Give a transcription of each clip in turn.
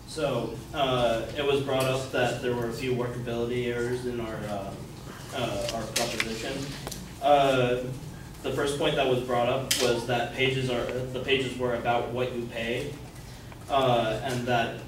So it was brought up that there were a few workability errors in our proposition. The first point that was brought up was that the pages were about what you pay, and that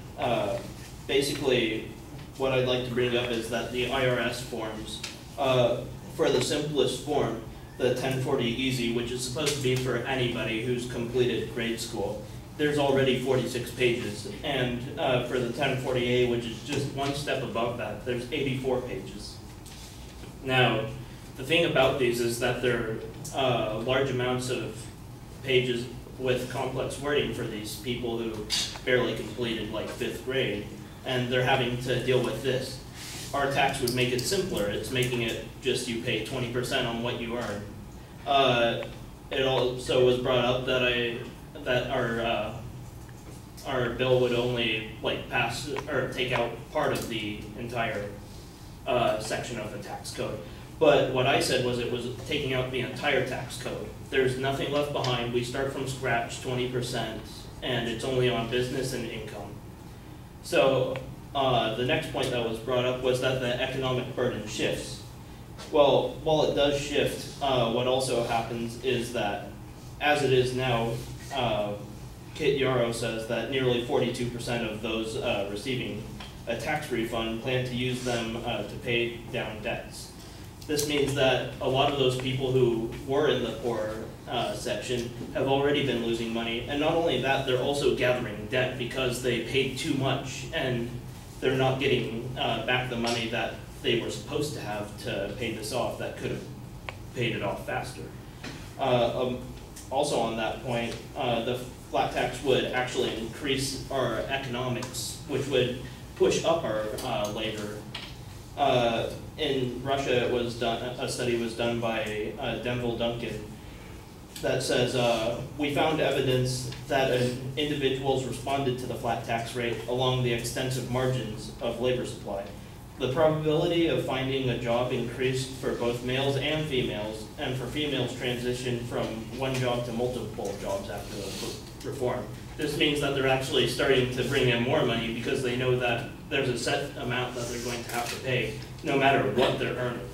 basically what I'd like to bring up is that the IRS forms, for the simplest form, the 1040 Easy, which is supposed to be for anybody who's completed grade school, there's already 46 pages. And for the 1040A, which is just one step above that, there's 84 pages. Now, the thing about these is that they're large amounts of pages with complex wording for these people who barely completed like 5th grade, and they're having to deal with this. Our tax would make it simpler. It's making it just you pay 20% on what you earn. It also was brought up that our bill would only like pass or take out part of the entire section of the tax code. But what I said was it was taking out the entire tax code. There's nothing left behind. We start from scratch, 20%, and it's only on business and income. So the next point that was brought up was that the economic burden shifts. Well, while it does shift, what also happens is that, as it is now, Kit Yarrow says that nearly 42% of those receiving a tax refund plan to use them to pay down debts. This means that a lot of those people who were in the poor section have already been losing money, and not only that, they're also gathering debt because they paid too much and they're not getting back the money that they were supposed to have to pay this off that could have paid it off faster. Also on that point, the flat tax would actually increase our economics, which would push up our labor. In Russia, it was done. A study was done by Denville Duncan that says we found evidence that individuals responded to the flat tax rate along the extensive margins of labor supply. The probability of finding a job increased for both males and females, and for females transitioned from one job to multiple jobs after the reform. This means that they're actually starting to bring in more money because they know that there's a set amount that they're going to have to pay no matter what they're earning.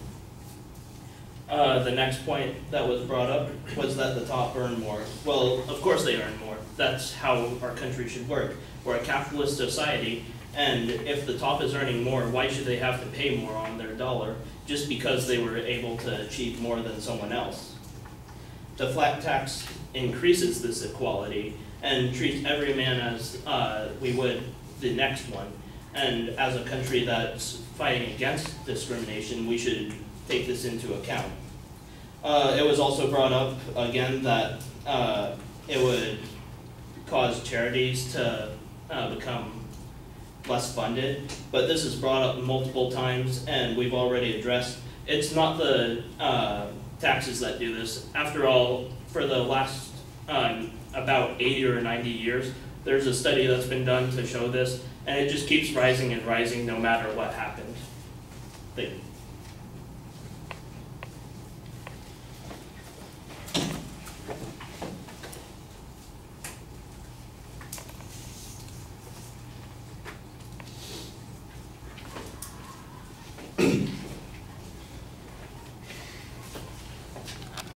The next point that was brought up was that the top earn more. Well, of course they earn more. That's how our country should work. We're a capitalist society, and if the top is earning more, why should they have to pay more on their dollar just because they were able to achieve more than someone else? The flat tax increases this equality and treats every man as we would the next one. And as a country that's fighting against discrimination, we should take this into account. It was also brought up again that it would cause charities to become less funded, but this is brought up multiple times and we've already addressed. It's not the taxes that do this. After all, for the last about 80 or 90 years, there's a study that's been done to show this, and it just keeps rising and rising no matter what happened. Thank you.